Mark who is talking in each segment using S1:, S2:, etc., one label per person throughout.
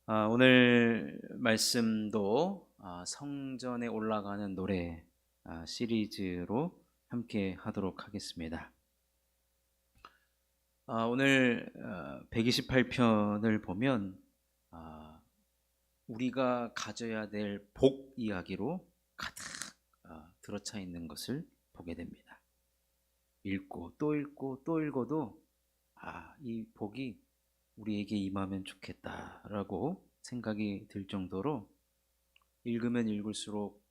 S1: 오늘 말씀도 성전에 올라가는 노래 시리즈로 함께 하도록 하겠습니다. 오늘 128편을 보면 우리가 가져야 될 복 이야기로 가득 들어차 있는 것을 보게 됩니다. 읽고 또 읽고 또 읽어도 이 복이 우리에게 임하면 좋겠다라고 생각이 들 정도로 읽으면 읽을수록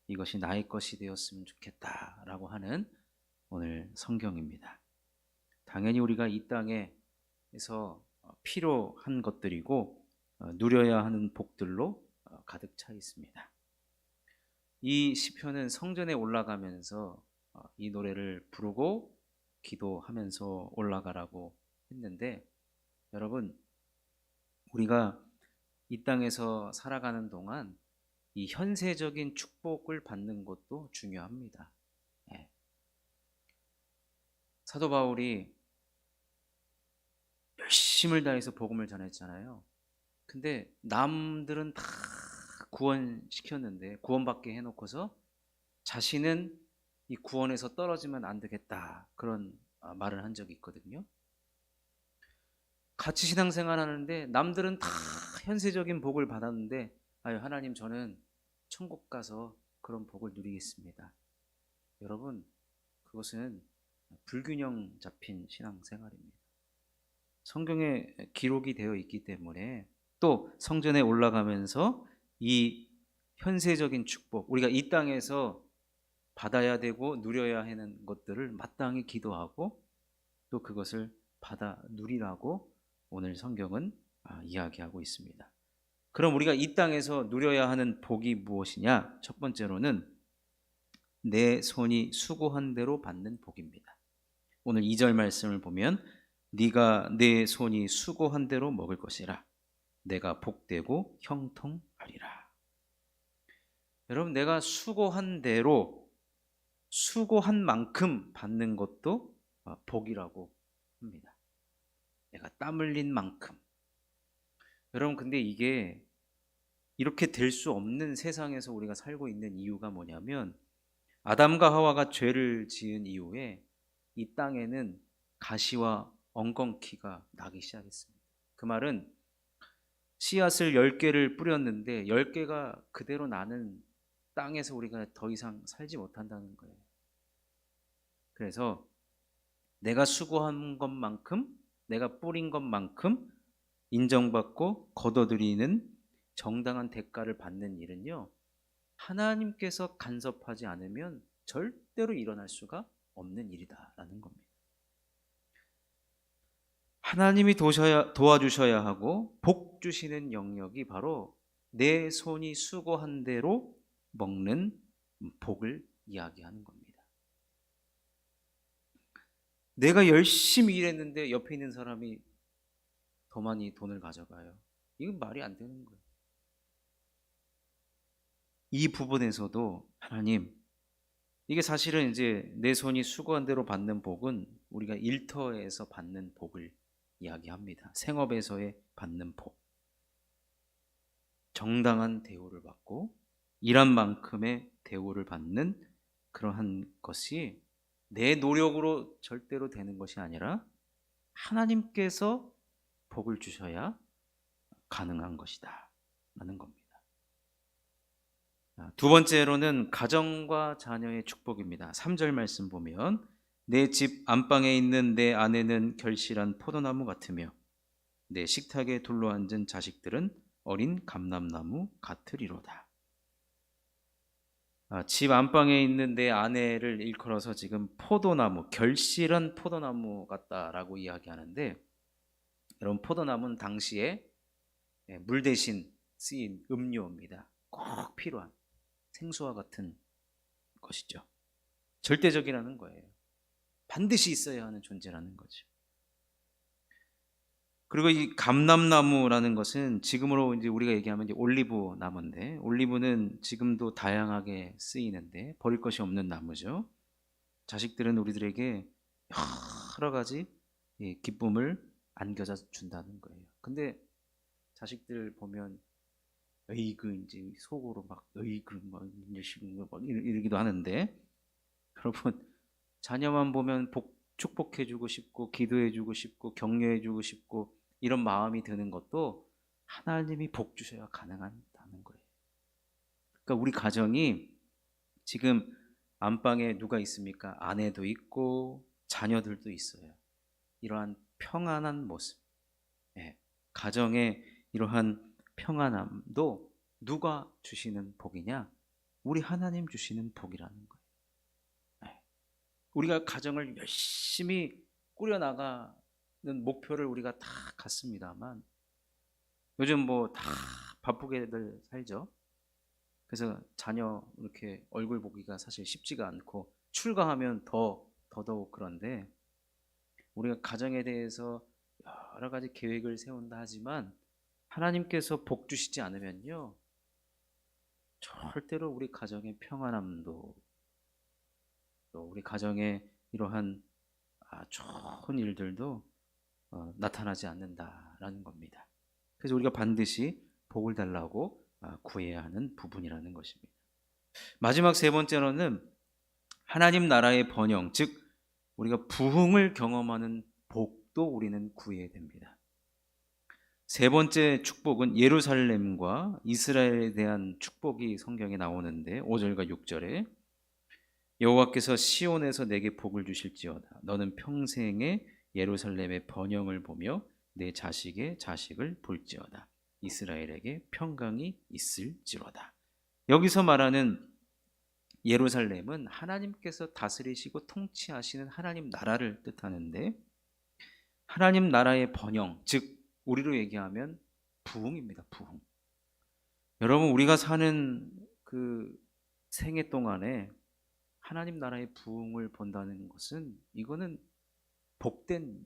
S1: 이것이 나의 것이 되었으면 좋겠다라고 하는 오늘 성경입니다. 당연히 우리가 이 땅에서 필요한 것들이고 누려야 하는 복들로 가득 차 있습니다. 이 시편은 성전에 올라가면서 이 노래를 부르고 기도하면서 올라가라고 했는데, 여러분, 우리가 이 땅에서 살아가는 동안 이 현세적인 축복을 받는 것도 중요합니다. 사도 바울이 열심을 다해서 복음을 전했잖아요. 근데 남들은 다 구원시켰는데, 구원받게 해놓고서 자신은 이 구원에서 떨어지면 안 되겠다, 그런 말을 한 적이 있거든요. 같이 신앙생활 하는데 남들은 다 현세적인 복을 받았는데, 하나님, 저는 천국 가서 그런 복을 누리겠습니다. 여러분, 그것은 불균형 잡힌 신앙생활입니다. 성경에 기록이 되어 있기 때문에, 또 성전에 올라가면서 이 현세적인 축복, 우리가 이 땅에서 받아야 되고 누려야 하는 것들을 마땅히 기도하고 또 그것을 받아 누리라고 오늘 성경은 이야기하고 있습니다. 그럼 우리가 이 땅에서 누려야 하는 복이 무엇이냐? 첫 번째로는 내 손이 수고한 대로 받는 복입니다. 오늘 2절 말씀을 보면 네가 내 손이 수고한 대로 먹을 것이라, 내가 복되고 형통하리라. 여러분, 내가 수고한 대로, 수고한 만큼 받는 것도 복이라고 합니다. 내가 땀 흘린 만큼. 여러분, 근데 이게 이렇게 될 수 없는 세상에서 우리가 살고 있는 이유가 뭐냐면, 아담과 하와가 죄를 지은 이후에 이 땅에는 가시와 엉겅퀴가 나기 시작했습니다. 그 말은 씨앗을 10개를 뿌렸는데 10개가 그대로 나는 땅에서 우리가 더 이상 살지 못한다는 거예요. 그래서 내가 수고한 것만큼, 내가 뿌린 것만큼 인정받고 거둬들이는 정당한 대가를 받는 일은요, 하나님께서 간섭하지 않으면 절대로 일어날 수가 없는 일이다라는 겁니다. 하나님이 도와주셔야 하고 복 주시는 영역이 바로 내 손이 수고한 대로 먹는 복을 이야기하는 겁니다. 내가 열심히 일했는데 옆에 있는 사람이 더 많이 돈을 가져가요. 이건 말이 안 되는 거예요. 이 부분에서도 하나님, 이게 사실은 이제 내 손이 수고한 대로 받는 복은 우리가 일터에서 받는 복을 이야기합니다. 생업에서의 받는 복, 정당한 대우를 받고 일한 만큼의 대우를 받는 그러한 것이 내 노력으로 절대로 되는 것이 아니라 하나님께서 복을 주셔야 가능한 것이다 라는 겁니다. 두 번째로는 가정과 자녀의 축복입니다. 3절 말씀 보면 내 집 안방에 있는 내 아내는 결실한 포도나무 같으며 내 식탁에 둘러앉은 자식들은 어린 감람나무 같으리로다. 집 안방에 있는 내 아내를 일컬어서 지금 포도나무, 결실한 포도나무 같다라고 이야기하는데, 여러분, 포도나무는 당시에 물 대신 쓰인 음료입니다. 꼭 필요한 생수와 같은 것이죠. 절대적이라는 거예요. 반드시 있어야 하는 존재라는 거죠. 그리고 이 감람나무라는 것은 지금으로 이제 우리가 얘기하면 이제 올리브 나무인데, 올리브는 지금도 다양하게 쓰이는데 버릴 것이 없는 나무죠. 자식들은 우리들에게 여러 가지 기쁨을 안겨다 준다는 거예요. 근데 자식들 보면 에이그 이제 속으로 막 에이그 막 이러기도 하는데, 여러분 자녀만 보면 축복해주고 싶고 기도해주고 싶고 격려해주고 싶고 이런 마음이 드는 것도 하나님이 복 주셔야 가능하다는 거예요. 그러니까 우리 가정이 지금 안방에 누가 있습니까? 아내도 있고 자녀들도 있어요. 이러한 평안한 모습, 가정의 이러한 평안함도 누가 주시는 복이냐? 우리 하나님 주시는 복이라는 거예요. 우리가 가정을 열심히 꾸려나가는 목표를 우리가 다 갖습니다만, 요즘 뭐 다 바쁘게들 살죠. 그래서 자녀 이렇게 얼굴 보기가 사실 쉽지가 않고, 출가하면 더더욱 그런데, 우리가 가정에 대해서 여러 가지 계획을 세운다 하지만 하나님께서 복 주시지 않으면요, 절대로 우리 가정의 평안함도, 또 우리 가정의 이러한 좋은 일들도 나타나지 않는다라는 겁니다. 그래서 우리가 반드시 복을 달라고 구해야 하는 부분이라는 것입니다. 마지막 세 번째로는 하나님 나라의 번영, 즉 우리가 부흥을 경험하는 복도 우리는 구해야 됩니다. 세 번째 축복은 예루살렘과 이스라엘에 대한 축복이 성경에 나오는데, 5절과 6절에 여호와께서 시온에서 내게 복을 주실지어다. 너는 평생에 예루살렘의 번영을 보며 내 자식의 자식을 볼지어다. 이스라엘에게 평강이 있을지로다. 여기서 말하는 예루살렘은 하나님께서 다스리시고 통치하시는 하나님 나라를 뜻하는데, 하나님 나라의 번영, 즉 우리로 얘기하면 부흥입니다. 부흥. 여러분, 우리가 사는 그 생애 동안에 하나님 나라의 부흥을 본다는 것은, 이거는 복된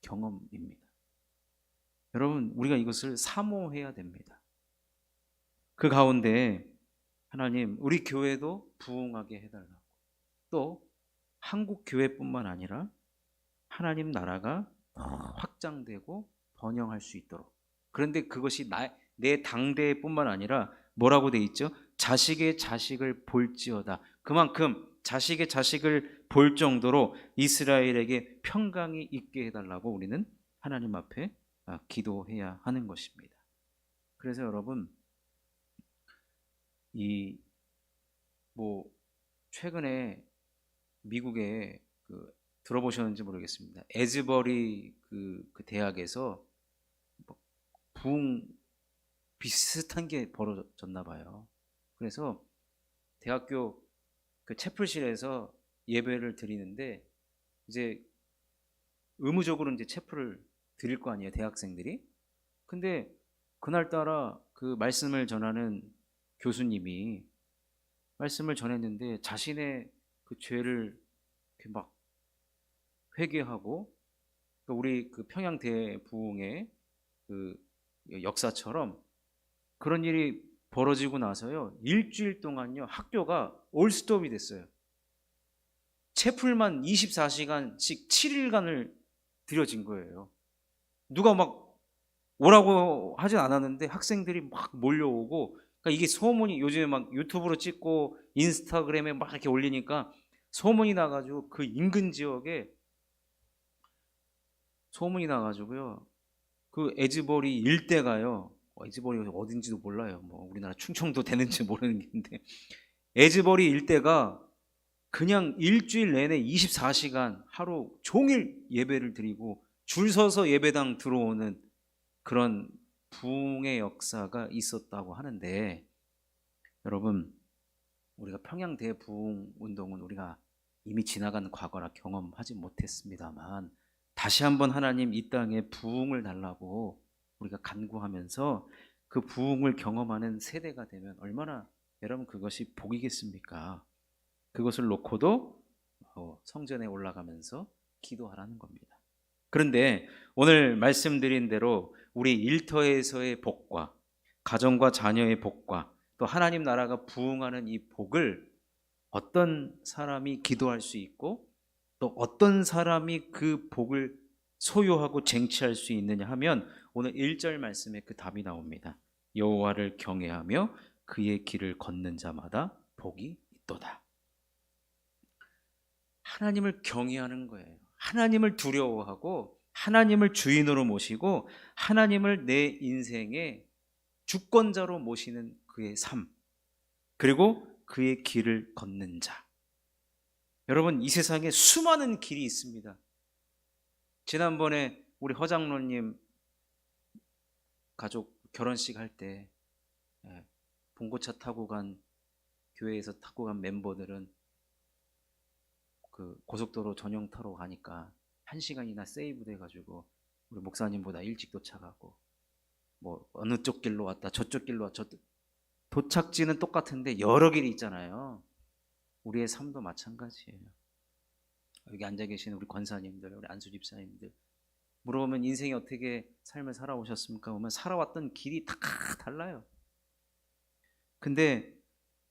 S1: 경험입니다. 여러분, 우리가 이것을 사모해야 됩니다. 그 가운데 하나님, 우리 교회도 부흥하게 해달라고, 또 한국 교회뿐만 아니라 하나님 나라가 확장되고 번영할 수 있도록. 그런데 그것이 내 당대뿐만 아니라 뭐라고 돼 있죠? 자식의 자식을 볼지어다. 그만큼 자식의 자식을 볼 정도로 이스라엘에게 평강이 있게 해달라고 우리는 하나님 앞에 기도해야 하는 것입니다. 그래서 여러분, 최근에 미국에 들어보셨는지 모르겠습니다. 에즈버리 그 대학에서 부흥 비슷한 게 벌어졌나 봐요. 그래서 대학교 그 채플실에서 예배를 드리는데, 이제 의무적으로 이제 채플을 드릴 거 아니에요, 대학생들이. 근데 그날따라 그 말씀을 전하는 교수님이 말씀을 전했는데, 자신의 그 죄를 이렇게 막 회개하고, 우리 그 평양 대부흥의 그 역사처럼 그런 일이 벌어지고 나서요, 일주일 동안요 학교가 올스톱이 됐어요. 채플만 24시간씩 7일간을 드려진 거예요. 누가 막 오라고 하진 않았는데 학생들이 막 몰려오고, 그러니까 이게 소문이, 요즘에 막 유튜브로 찍고 인스타그램에 막 이렇게 올리니까 소문이 나가지고, 그 인근 지역에 소문이 나가지고요, 그 에즈버리 일대가요, 에즈버리가 어딘지도 몰라요. 뭐 우리나라 충청도 되는지 모르는데, 에즈버리 일대가 그냥 일주일 내내 24시간 하루 종일 예배를 드리고 줄 서서 예배당 들어오는 그런 부흥의 역사가 있었다고 하는데, 여러분, 우리가 평양 대부흥 운동은 우리가 이미 지나간 과거라 경험하지 못했습니다만, 다시 한번 하나님 이 땅에 부흥을 달라고 우리가 간구하면서 그 부흥을 경험하는 세대가 되면 얼마나 여러분 그것이 복이겠습니까? 그것을 놓고도 성전에 올라가면서 기도하라는 겁니다. 그런데 오늘 말씀드린 대로 우리 일터에서의 복과 가정과 자녀의 복과 또 하나님 나라가 부흥하는 이 복을 어떤 사람이 기도할 수 있고, 또 어떤 사람이 그 복을 소유하고 쟁취할 수 있느냐 하면, 오늘 1절 말씀에 그 답이 나옵니다. 여호와를 경외하며 그의 길을 걷는 자마다 복이 있도다. 하나님을 경외하는 거예요. 하나님을 두려워하고 하나님을 주인으로 모시고 하나님을 내 인생의 주권자로 모시는 그의 삶, 그리고 그의 길을 걷는 자. 여러분, 이 세상에 수많은 길이 있습니다. 지난번에 우리 허장로님 가족 결혼식 할 때 봉고차 타고 간, 교회에서 타고 간 멤버들은 그 고속도로 전용 타러 가니까 1시간이나 세이브 돼가지고 우리 목사님보다 일찍 도착하고, 뭐 어느 쪽 길로 왔다 저쪽 길로 왔다, 도착지는 똑같은데 여러 길이 있잖아요. 우리의 삶도 마찬가지예요. 여기 앉아 계신 우리 권사님들, 우리 안수 집사님들 물어보면 인생에 어떻게 삶을 살아오셨습니까? 보면 살아왔던 길이 다 달라요. 근데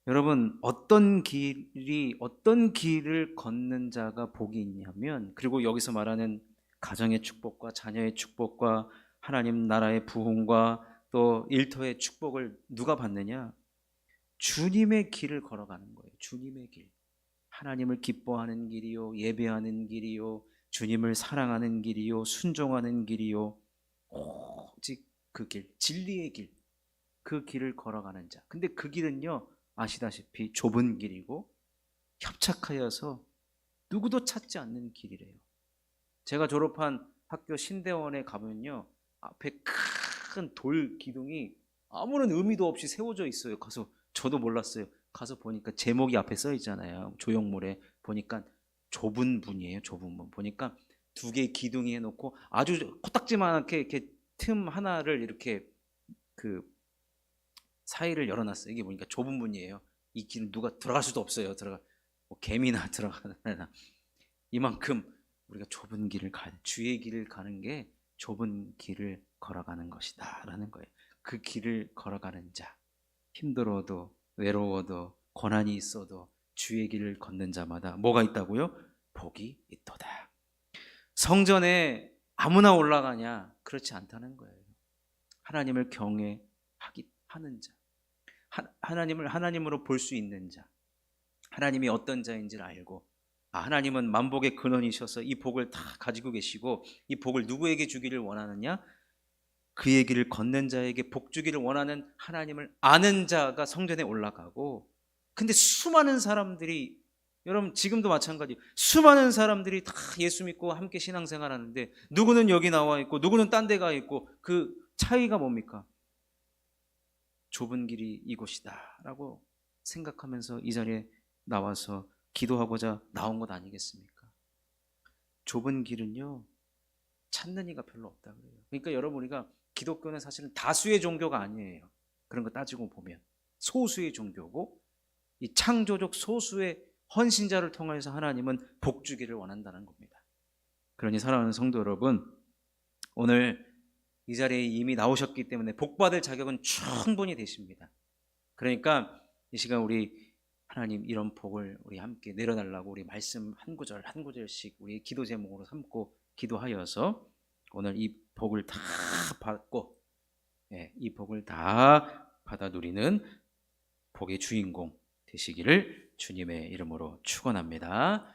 S1: 여러분, 어떤 길을 걷는 자가 복이 있냐면, 그리고 여기서 말하는 가정의 축복과 자녀의 축복과 하나님 나라의 부흥과 또 일터의 축복을 누가 받느냐? 주님의 길을 걸어가는 거예요. 주님의 길. 하나님을 기뻐하는 길이요, 예배하는 길이요, 주님을 사랑하는 길이요, 순종하는 길이요, 오직 그 길, 진리의 길, 그 길을 걸어가는 자. 근데 그 길은요, 아시다시피 좁은 길이고 협착하여서 누구도 찾지 않는 길이래요. 제가 졸업한 학교 신대원에 가면요, 앞에 큰 돌 기둥이 아무런 의미도 없이 세워져 있어요. 가서, 저도 몰랐어요. 가서 보니까 제목이 앞에 써 있잖아요. 조형물에 보니까 좁은 분이에요. 좁은 분. 보니까 2개의 기둥이 해놓고 아주 코딱지만하게 이렇게 틈 하나를 이렇게 그 사이를 열어놨어요. 이게 보니까 좁은 분이에요. 이 길은 누가 들어갈 수도 없어요. 뭐 개미나 들어가나. 이만큼 우리가 좁은 길을 주의 길을 가는 게 좁은 길을 걸어가는 것이다 라는 거예요. 그 길을 걸어가는 자, 힘들어도 외로워도 고난이 있어도 주의 길을 걷는 자마다 뭐가 있다고요? 복이 있도다. 성전에 아무나 올라가냐? 그렇지 않다는 거예요. 하나님을 경외하는 자, 하나님을 하나님으로 볼 수 있는 자, 하나님이 어떤 자인지를 알고, 하나님은 만복의 근원이셔서 이 복을 다 가지고 계시고 이 복을 누구에게 주기를 원하느냐? 그의 길을 걷는 자에게 복 주기를 원하는 하나님을 아는 자가 성전에 올라가고, 근데 수많은 사람들이, 여러분 지금도 마찬가지, 수많은 사람들이 다 예수 믿고 함께 신앙생활 하는데 누구는 여기 나와 있고 누구는 딴 데 가 있고, 그 차이가 뭡니까? 좁은 길이 이곳이다 라고 생각하면서 이 자리에 나와서 기도하고자 나온 것 아니겠습니까? 좁은 길은요, 찾는 이가 별로 없다 그래요. 그러니까 여러분, 우리가 기독교는 사실은 다수의 종교가 아니에요. 그런 거 따지고 보면 소수의 종교고, 이 창조적 소수의 헌신자를 통해서 하나님은 복 주기를 원한다는 겁니다. 그러니 사랑하는 성도 여러분, 오늘 이 자리에 이미 나오셨기 때문에 복 받을 자격은 충분히 되십니다. 그러니까 이 시간 우리 하나님 이런 복을 우리 함께 내려달라고 우리 말씀 한 구절 한 구절씩 우리 기도 제목으로 삼고 기도하여서 오늘 이 복을 다 받고, 이 복을 다 받아 누리는 복의 주인공 되시기를 주님의 이름으로 축원합니다.